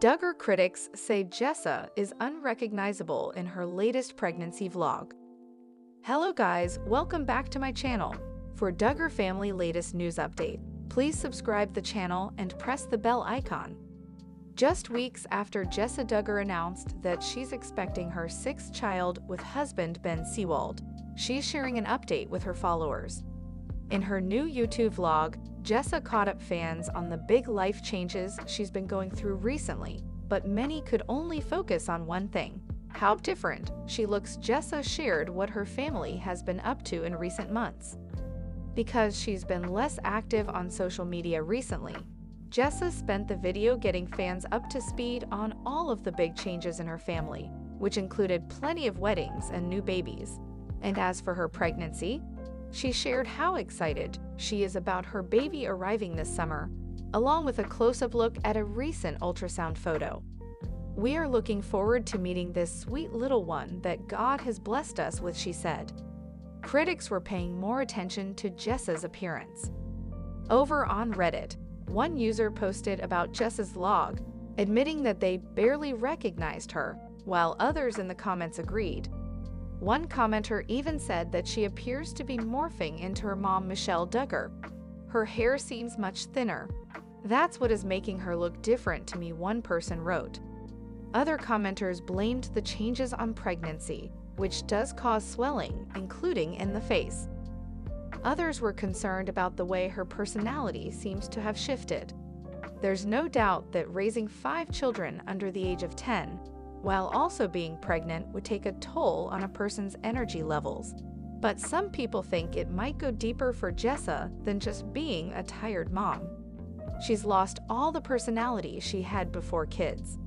Duggar critics say Jessa is unrecognizable in her latest pregnancy vlog. Hello guys, welcome back to my channel. For Duggar family latest news update, please subscribe the channel and press the bell icon. Just weeks after Jessa Dugger announced that she's expecting her sixth child with husband Ben Seewald, she's sharing an update with her followers. In her new YouTube vlog, Jessa caught up fans on the big life changes she's been going through recently, but many could only focus on one thing: how different she looks. Jessa shared what her family has been up to in recent months. Because she's been less active on social media recently, Jessa spent the video getting fans up to speed on all of the big changes in her family, which included plenty of weddings and new babies. And as for her pregnancy, she shared how excited she is about her baby arriving this summer, along with a close-up look at a recent ultrasound photo. "We are looking forward to meeting this sweet little one that God has blessed us with," she said. Critics were paying more attention to Jessa's appearance. Over on Reddit, one user posted about Jessa's vlog, admitting that they barely recognized her, while others in the comments agreed. One commenter even said that she appears to be morphing into her mom, Jessa Dugger. "Her hair seems much thinner. That's what is making her look different to me," one person wrote. Other commenters blamed the changes on pregnancy, which does cause swelling, including in the face. Others were concerned about the way her personality seems to have shifted. There's no doubt that raising 5 children under the age of 10, while also being pregnant, would take a toll on a person's energy levels. But some people think it might go deeper for Jessa than just being a tired mom. She's lost all the personality she had before kids.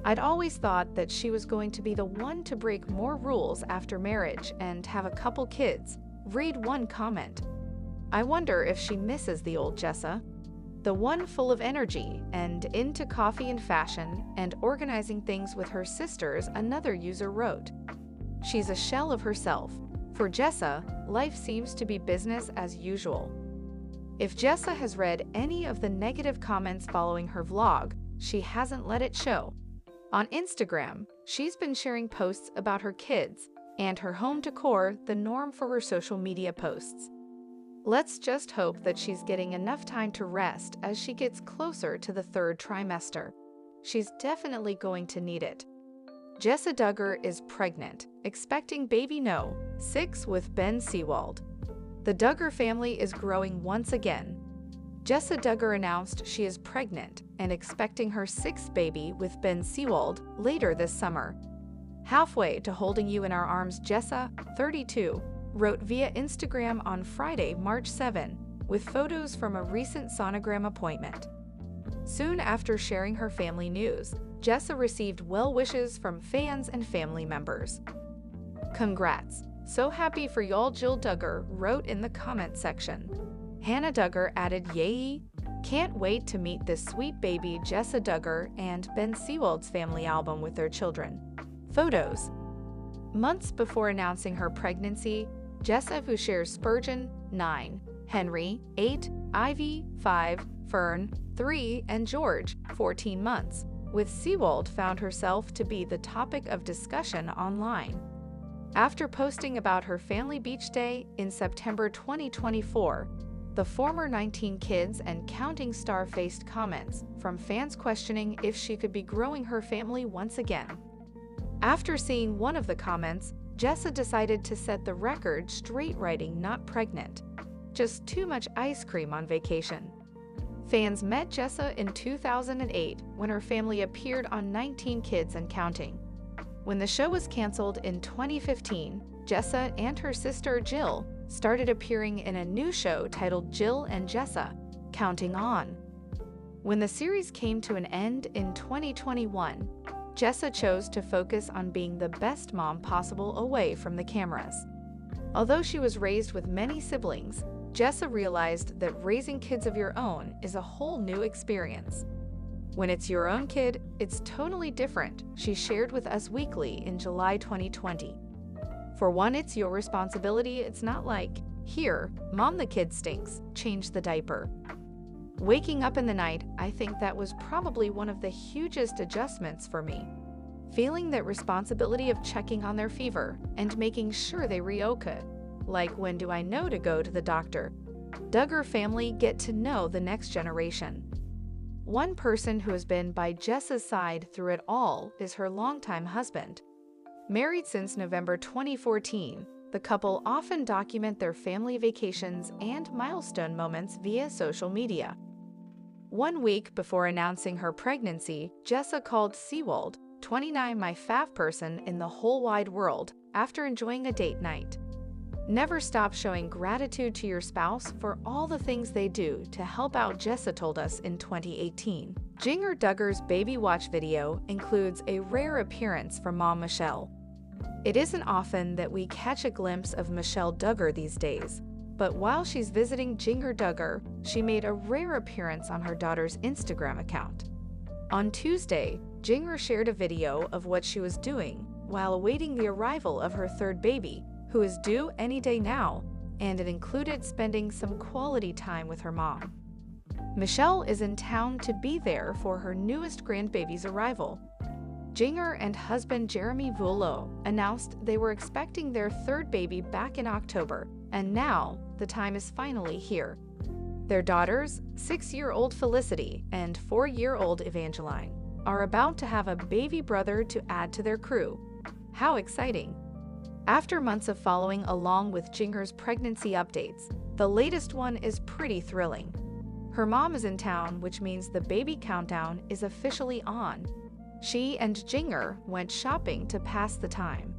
"I'd always thought that she was going to be the one to break more rules after marriage and have a couple kids," read one comment. "I wonder if she misses the old Jessa, the one full of energy and into coffee and fashion and organizing things with her sisters," another user wrote. "She's a shell of herself. For Jessa, life seems to be business as usual." If Jessa has read any of the negative comments following her vlog, she hasn't let it show. On Instagram, she's been sharing posts about her kids and her home decor, the norm for her social media posts. Let's just hope that she's getting enough time to rest as she gets closer to the 3rd trimester. She's definitely going to need it. Jessa Dugger is pregnant, expecting baby No. 6 with Ben Seewald. The Duggar family is growing once again. Jessa Dugger announced she is pregnant and expecting her 6th baby with Ben Seewald later this summer. "Halfway to holding you in our arms," Jessa, 32, wrote via Instagram on Friday, March 7, with photos from a recent sonogram appointment. Soon after sharing her family news, Jessa received well wishes from fans and family members. "Congrats. So happy for y'all," Jill Duggar wrote in the comment section. Hannah Duggar added, "Yay! Can't wait to meet this sweet baby." Jessa Dugger and Ben Seewald's family album with their children. Photos. Months before announcing her pregnancy, Jessa, who shares Spurgeon, 9, Henry, 8, Ivy, 5, Fern, 3, and George, 14 months, with Seewald, found herself to be the topic of discussion online. After posting about her family beach day in September 2024, the former 19 kids and counting star faced comments from fans questioning if she could be growing her family once again. After seeing one of the comments, Jessa decided to set the record straight, writing, "Not pregnant, just too much ice cream on vacation." Fans met Jessa in 2008 when her family appeared on 19 Kids and Counting. When the show was canceled in 2015, Jessa and her sister Jill started appearing in a new show titled Jill and Jessa, Counting On. When the series came to an end in 2021, Jessa chose to focus on being the best mom possible away from the cameras. Although she was raised with many siblings, Jessa realized that raising kids of your own is a whole new experience. "When it's your own kid, it's totally different," she shared with Us Weekly in July 2020. "For one, it's your responsibility. It's not like, 'Here, mom, the kid stinks, change the diaper.'" Waking up in the night, I think that was probably one of the hugest adjustments for me. Feeling that responsibility of checking on their fever and making sure they re-okay. Like, when do I know to go to the doctor? Duggar family get to know the next generation. One person who has been by Jessa's side through it all is her longtime husband. Married since November 2014, the couple often document their family vacations and milestone moments via social media. 1 week before announcing her pregnancy, Jessa called Seewald, 29, my fav person in the whole wide world, after enjoying a date night. Never stop showing gratitude to your spouse for all the things they do to help out, Jessa told us in 2018. Jessa Duggar's baby watch video includes a rare appearance from mom Michelle. It isn't often that we catch a glimpse of Michelle Duggar these days, but while she's visiting Jessa Dugger, she made a rare appearance on her daughter's Instagram account. On Tuesday, Jessa shared a video of what she was doing while awaiting the arrival of her third baby, who is due any day now, and it included spending some quality time with her mom. Michelle is in town to be there for her newest grandbaby's arrival. Jessa and husband Jeremy Vullo announced they were expecting their third baby back in October, and now the time is finally here. Their daughters, 6-year-old Felicity and 4-year-old Evangeline, are about to have a baby brother to add to their crew. How exciting! After months of following along with Jessa's pregnancy updates, the latest one is pretty thrilling. Her mom is in town, which means the baby countdown is officially on. She and Jessa went shopping to pass the time.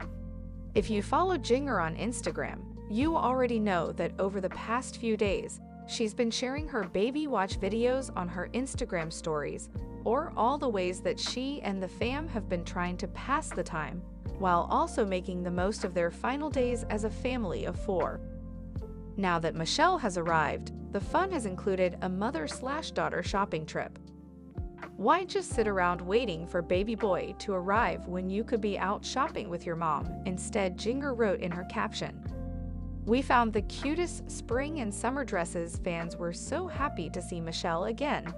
If you follow Jessa on Instagram, you already know that over the past few days, she's been sharing her baby watch videos on her Instagram stories, or all the ways that she and the fam have been trying to pass the time, while also making the most of their final days as a family of 4. Now that Michelle has arrived, the fun has included a mother/daughter shopping trip. Why just sit around waiting for baby boy to arrive when you could be out shopping with your mom? Instead, Jessa wrote in her caption, "We found the cutest spring and summer dresses. Fans were so happy to see Michelle again.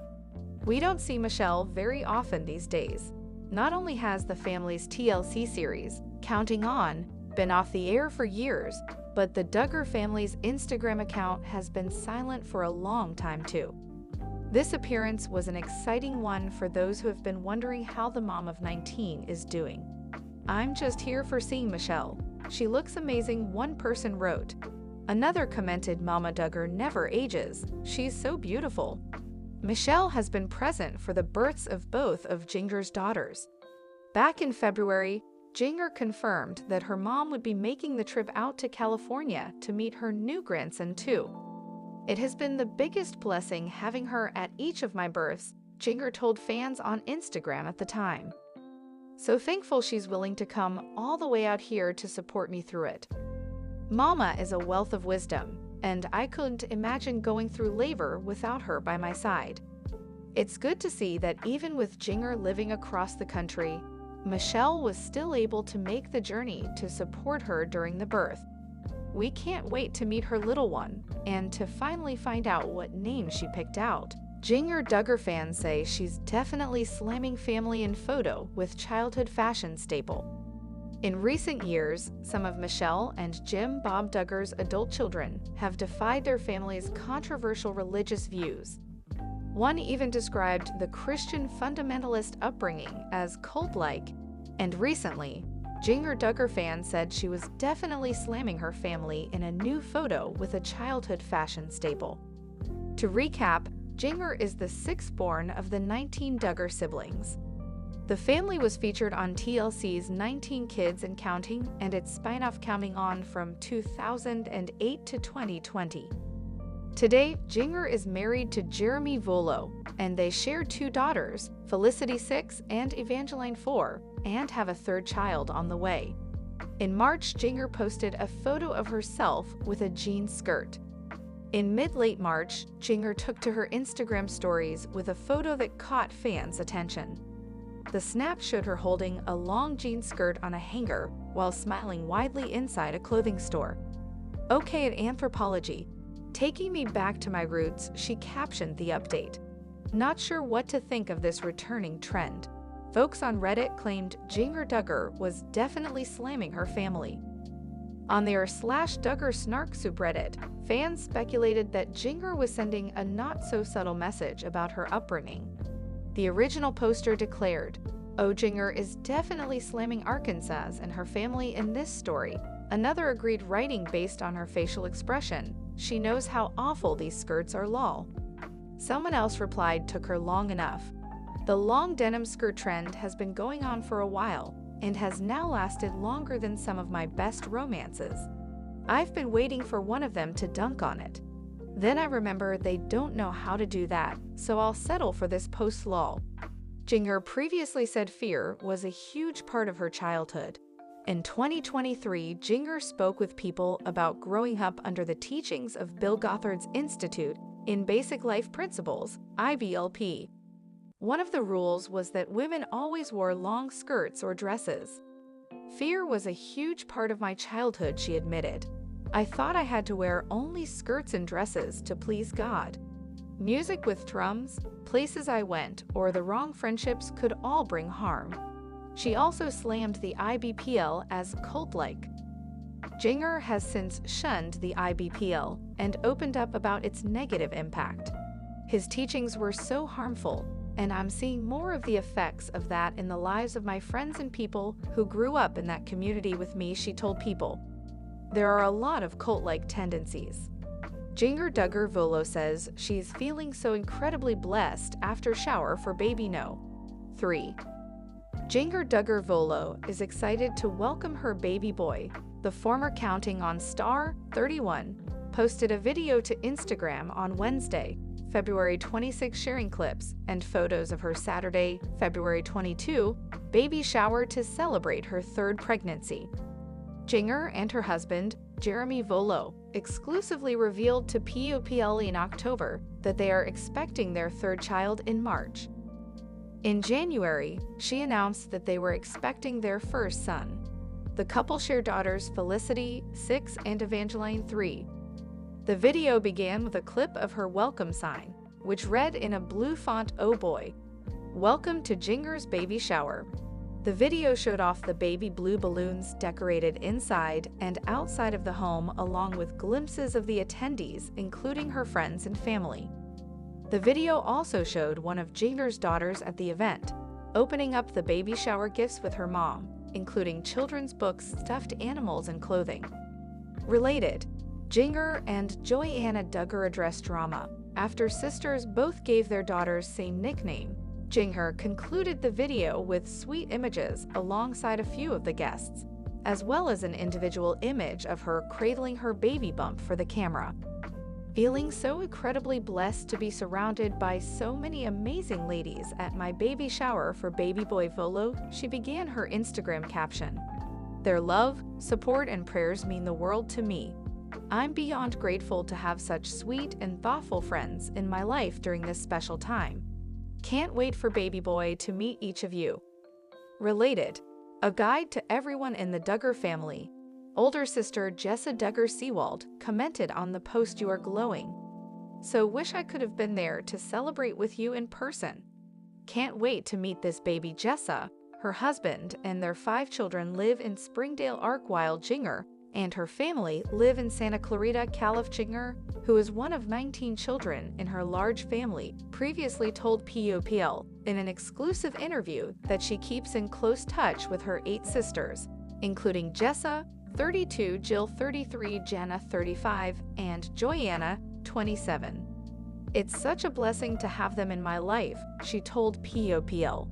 We don't see Michelle very often these days. Not only has the family's TLC series, Counting On, been off the air for years, but the Duggar family's Instagram account has been silent for a long time too." This appearance was an exciting one for those who have been wondering how the mom of 19 is doing. "I'm just here for seeing Michelle. She looks amazing," one person wrote. Another commented, "Mama Duggar never ages. She's so beautiful." Michelle has been present for the births of both of Jessa's daughters. Back in February, Jessa confirmed that her mom would be making the trip out to California to meet her new grandson too. "It has been the biggest blessing having her at each of my births," Jessa told fans on Instagram at the time. "So thankful she's willing to come all the way out here to support me through it. Mama is a wealth of wisdom, and I couldn't imagine going through labor without her by my side." It's good to see that even with Jessa living across the country, Michelle was still able to make the journey to support her during the birth. "We can't wait to meet her little one and to finally find out what name she picked out." Jessa Duggar fans say she's definitely slamming family in photo with childhood fashion staple. In recent years, some of Michelle and Jim Bob Duggar's adult children have defied their family's controversial religious views. One even described the Christian fundamentalist upbringing as cult-like, and recently, Jessa Duggar fans said she was definitely slamming her family in a new photo with a childhood fashion staple. To recap, Jessa is the 6th born of the 19 Duggar siblings. The family was featured on TLC's 19 Kids and Counting and its spin-off Counting On from 2008 to 2020. Today, Jessa is married to Jeremy Vullo, and they share 2 daughters, Felicity 6 and Evangeline 4, and have a third child on the way. In March, Jessa posted a photo of herself with a jean skirt. In mid-late March, Jessa took to her Instagram stories with a photo that caught fans' attention. The snap showed her holding a long jean skirt on a hanger while smiling widely inside a clothing store. Okay, at Anthropology, Taking me back to my roots, she captioned the update. Not sure what to think of this returning trend. Folks on Reddit claimed Jessa Dugger was definitely slamming her family. On their /Duggar Snark subreddit, fans speculated that Jessa was sending a not-so-subtle message about her upbringing. The original poster declared, "Oh, Jessa is definitely slamming Arkansas and her family in this story." Another agreed, writing based on her facial expression, "She knows how awful these skirts are, lol." Someone else replied, "Took her long enough." The long denim skirt trend has been going on for a while and has now lasted longer than some of my best romances. I've been waiting for one of them to dunk on it. Then I remember they don't know how to do that, so I'll settle for this post, lol. Jessa previously said fear was a huge part of her childhood. In 2023, Jessa spoke with people about growing up under the teachings of Bill Gothard's Institute in Basic Life Principles, IBLP. One of the rules was that women always wore long skirts or dresses. Fear was a huge part of my childhood, she admitted. I thought I had to wear only skirts and dresses to please God. Music with drums, places I went, or the wrong friendships could all bring harm. She also slammed the IBPL as cult-like. Jessa has since shunned the IBPL and opened up about its negative impact. His teachings were so harmful, and I'm seeing more of the effects of that in the lives of my friends and people who grew up in that community with me, she told People. There are a lot of cult-like tendencies. Jessa Dugger Volo says she's feeling so incredibly blessed after shower for baby No. 3. Jessa Dugger Volo is excited to welcome her baby boy. The former Counting on Star, 31, posted a video to Instagram on Wednesday, February 26, sharing clips and photos of her Saturday, February 22, baby shower to celebrate her third pregnancy. Jessa and her husband, Jeremy Volo, exclusively revealed to POPL in October that they are expecting their third child in March. In January, she announced that they were expecting their first son. The couple share daughters Felicity, 6, and Evangeline, 3. The video began with a clip of her welcome sign, which read in a blue font, "Oh boy. Welcome to Jessa's baby shower." The video showed off the baby blue balloons decorated inside and outside of the home, along with glimpses of the attendees, including her friends and family. The video also showed one of Jessa's daughters at the event, opening up the baby shower gifts with her mom, including children's books, stuffed animals, and clothing. Related, Jessa and Joanna Duggar addressed drama after sisters both gave their daughters same nickname. Jessa concluded the video with sweet images alongside a few of the guests, as well as an individual image of her cradling her baby bump for the camera. Feeling so incredibly blessed to be surrounded by so many amazing ladies at my baby shower for baby boy Volo, she began her Instagram caption. Their love, support, and prayers mean the world to me. I'm beyond grateful to have such sweet and thoughtful friends in my life during this special time. Can't wait for baby boy to meet each of you. Related, a guide to everyone in the Duggar family. Older sister Jessa and Ben Seewald commented on the post, "You are glowing. So wish I could have been there to celebrate with you in person. Can't wait to meet this baby." Jessa, her husband, and their 5 children live in Springdale Ark, while Jessa and her family live in Santa Clarita, California. Who is one of 19 children in her large family, previously told POPL in an exclusive interview that she keeps in close touch with her 8 sisters, including Jessa, 32, Jill, 33, Jenna, 35, and Joanna, 27. It's such a blessing to have them in my life, she told POPL,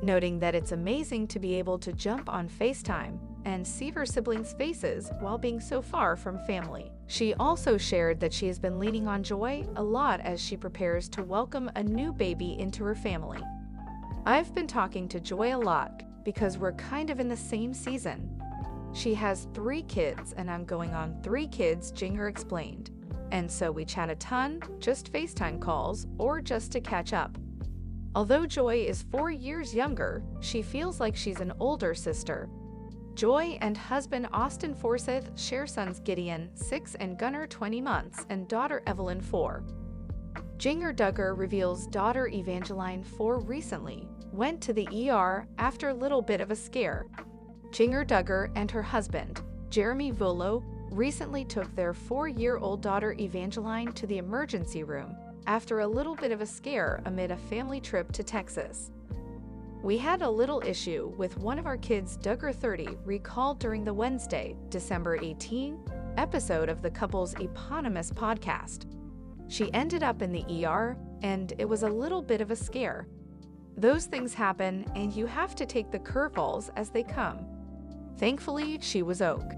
noting that it's amazing to be able to jump on FaceTime and see her siblings' faces while being so far from family. She also shared that she has been leaning on Joy a lot as she prepares to welcome a new baby into her family. I've been talking to Joy a lot because we're kind of in the same season. She has 3 kids and I'm going on 3 kids, Jessa explained. And so we chat a ton, just FaceTime calls, or just to catch up. Although Joy is 4 years younger, she feels like she's an older sister. Joy and husband Austin Forsyth share sons Gideon, 6, and Gunnar, 20 months, and daughter Evelyn, 4. Jessa Dugger reveals daughter Evangeline, 4, recently went to the ER after a little bit of a scare. Jessa Dugger and her husband, Jeremy Vullo, recently took their 4-year-old daughter Evangeline to the emergency room after a little bit of a scare amid a family trip to Texas. We had a little issue with one of our kids, Duggar 30, recalled during the Wednesday, December 18 episode of the couple's eponymous podcast. She ended up in the ER, and it was a little bit of a scare. Those things happen, and you have to take the curveballs as they come. Thankfully, she was OK.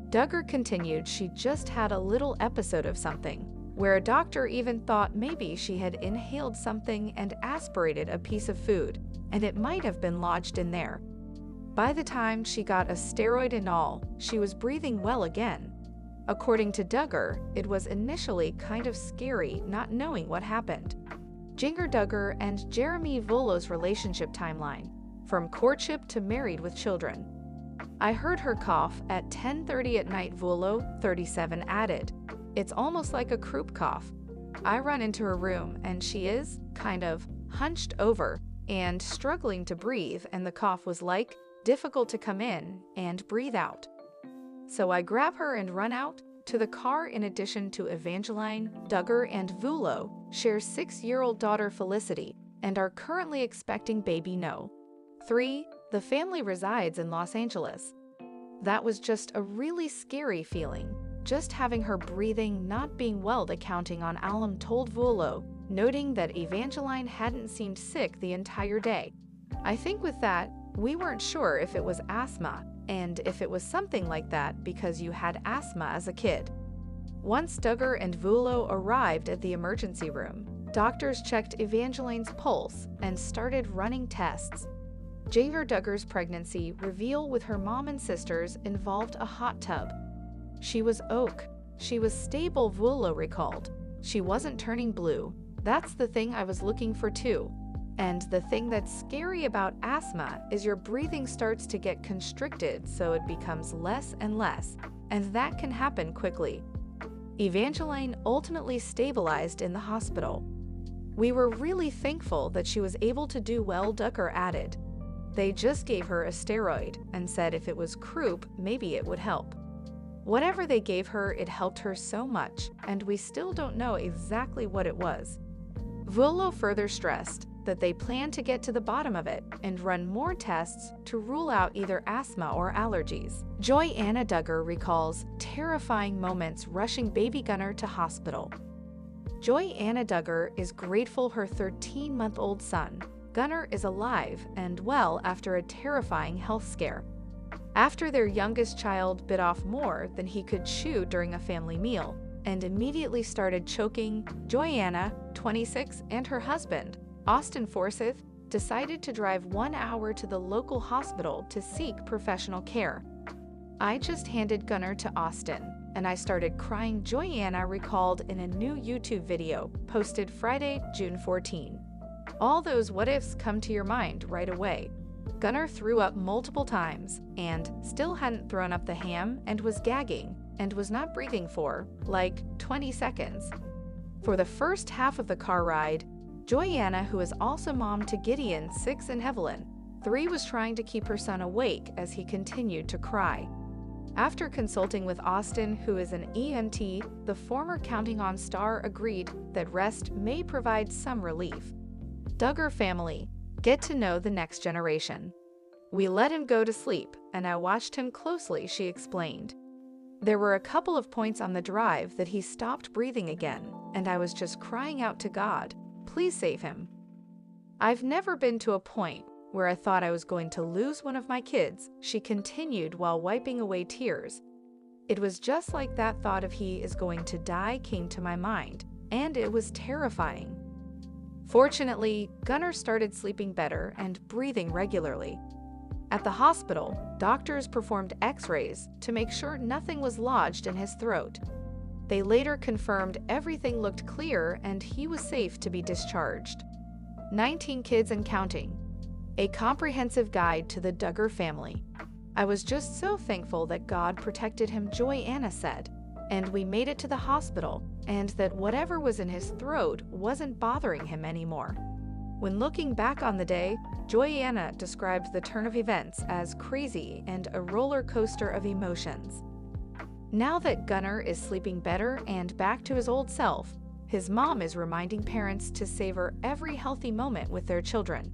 Duggar continued she just had a little episode of something, where a doctor even thought maybe she had inhaled something and aspirated a piece of food, and it might have been lodged in there. By the time she got a steroid and all, she was breathing well again. According to Duggar, it was initially kind of scary not knowing what happened. Jessa Dugger and Jeremy Vullo's relationship timeline, from courtship to married with children. I heard her cough at 10:30 at night, Vullo, 37, added. It's almost like a croup cough. I run into her room and she is, kind of, hunched over and struggling to breathe, and the cough was like, difficult to come in and breathe out. So I grab her and run out to the car. In addition to Evangeline, Duggar and Vullo share 6-year-old daughter Felicity and are currently expecting baby No. 3. The family resides in Los Angeles. That was just a really scary feeling, just having her breathing, not being well. The counting on Alum told Vullo, noting that Evangeline hadn't seemed sick the entire day. I think with that, we weren't sure if it was asthma, and if it was something like that because you had asthma as a kid. Once Duggar and Vullo arrived at the emergency room, doctors checked Evangeline's pulse and started running tests. Jessa Duggar's pregnancy reveal with her mom and sisters involved a hot tub. She was OK. She was stable, Vullo recalled. She wasn't turning blue. That's the thing I was looking for too. And the thing that's scary about asthma is your breathing starts to get constricted, so it becomes less and less, and that can happen quickly. Evangeline ultimately stabilized in the hospital. We were really thankful that she was able to do well, Duggar added. They just gave her a steroid and said if it was croup, maybe it would help. Whatever they gave her, it helped her so much, and we still don't know exactly what it was. Vullo further stressed that they plan to get to the bottom of it and run more tests to rule out either asthma or allergies. Jessa Dugger recalls terrifying moments rushing baby Gunnar to hospital. Jessa Dugger is grateful her 13-month-old son, Gunnar, is alive and well after a terrifying health scare. After their youngest child bit off more than he could chew during a family meal and immediately started choking, Jessa, 26, and her husband, Austin Forsyth, decided to drive 1 hour to the local hospital to seek professional care. I just handed Gunnar to Austin, and I started crying, Jessa recalled in a new YouTube video posted Friday, June 14. All those what-ifs come to your mind right away. Gunnar threw up multiple times and still hadn't thrown up the ham and was gagging and was not breathing for, like, 20 seconds. For the first half of the car ride, Jessa, who is also mom to Gideon, 6, and Evelyn, 3, was trying to keep her son awake as he continued to cry. After consulting with Austin, who is an EMT, the former Counting On star agreed that rest may provide some relief. Duggar family, get to know the next generation. We let him go to sleep, and I watched him closely, she explained. There were a couple of points on the drive that he stopped breathing again, and I was just crying out to God, please save him. I've never been to a point where I thought I was going to lose one of my kids, she continued while wiping away tears. It was just like that thought of he is going to die came to my mind, and it was terrifying. Fortunately, Gunnar started sleeping better and breathing regularly. At the hospital, doctors performed x-rays to make sure nothing was lodged in his throat. They later confirmed everything looked clear and he was safe to be discharged. 19 kids and counting. A comprehensive guide to the Duggar family. I was just so thankful that God protected him, Joyanna said, and we made it to the hospital, and that whatever was in his throat wasn't bothering him anymore. When looking back on the day, Joyanna described the turn of events as crazy and a roller coaster of emotions. Now that Gunnar is sleeping better and back to his old self, his mom is reminding parents to savor every healthy moment with their children.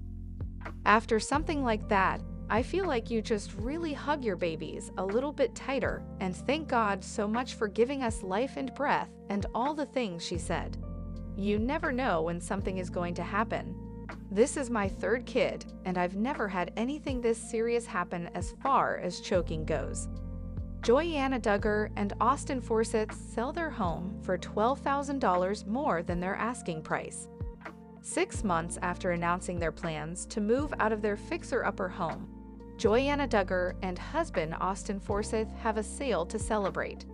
After something like that, I feel like you just really hug your babies a little bit tighter and thank God so much for giving us life and breath and all the things, she said. You never know when something is going to happen. This is my third kid, and I've never had anything this serious happen as far as choking goes. Jessa Dugger and Austin Forsyth sell their home for $12,000 more than their asking price. 6 months after announcing their plans to move out of their fixer-upper home, Jessa Dugger and husband Austin Forsyth have a sale to celebrate.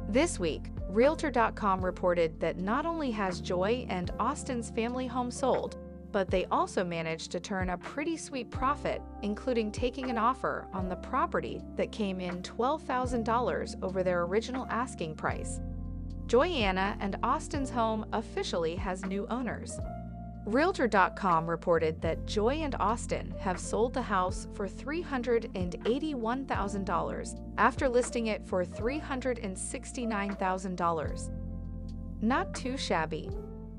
This week, Realtor.com reported that not only has Joy and Austin's family home sold, but they also managed to turn a pretty sweet profit, including taking an offer on the property that came in $12,000 over their original asking price. Joyanna and Austin's home officially has new owners. Realtor.com reported that Joy and Austin have sold the house for $381,000 after listing it for $369,000. Not too shabby.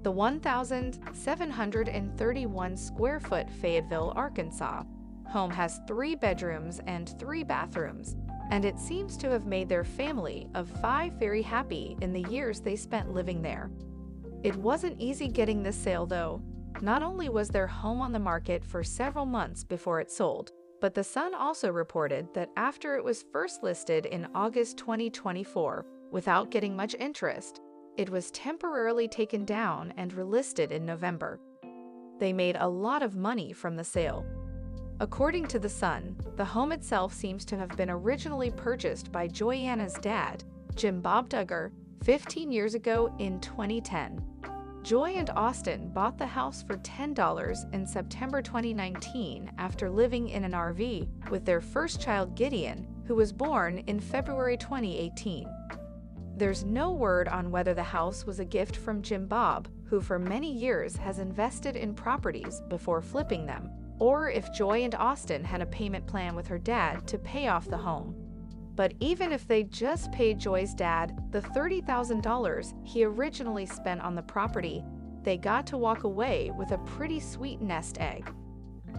The 1,731 square foot Fayetteville, Arkansas home has 3 bedrooms and 3 bathrooms, and it seems to have made their family of 5 very happy in the years they spent living there. It wasn't easy getting this sale, though. Not only was their home on the market for several months before it sold, but The Sun also reported that after it was first listed in August 2024, without getting much interest, it was temporarily taken down and relisted in November. They made a lot of money from the sale. According to The Sun, the home itself seems to have been originally purchased by Joyanna's dad, Jim Bob Duggar, 15 years ago in 2010. Joy and Austin bought the house for $10 in September 2019 after living in an RV with their first child, Gideon, who was born in February 2018. There's no word on whether the house was a gift from Jim Bob, who for many years has invested in properties before flipping them, or if Joy and Austin had a payment plan with her dad to pay off the home. But even if they just paid Joy's dad the $30,000 he originally spent on the property, they got to walk away with a pretty sweet nest egg.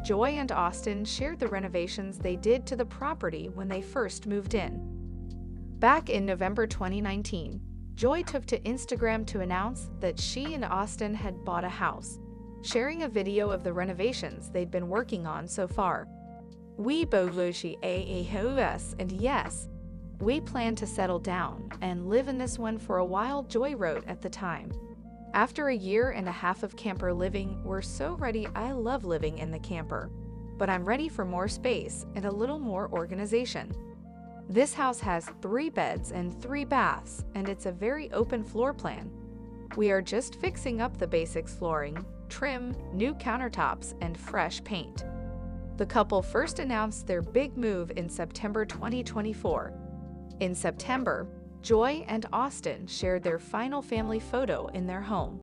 Joy and Austin shared the renovations they did to the property when they first moved in. Back in November 2019, Joy took to Instagram to announce that she and Austin had bought a house, sharing a video of the renovations they'd been working on so far. We bought a house, and yes, we plan to settle down and live in this one for a while, Joy wrote at the time. After a year and a half of camper living, we're so ready. I love living in the camper, but I'm ready for more space and a little more organization. This house has 3 beds and 3 baths, and it's a very open floor plan. We are just fixing up the basics: flooring, trim, new countertops, and fresh paint. The couple first announced their big move in September 2024. In September, Joy and Austin shared their final family photo in their home.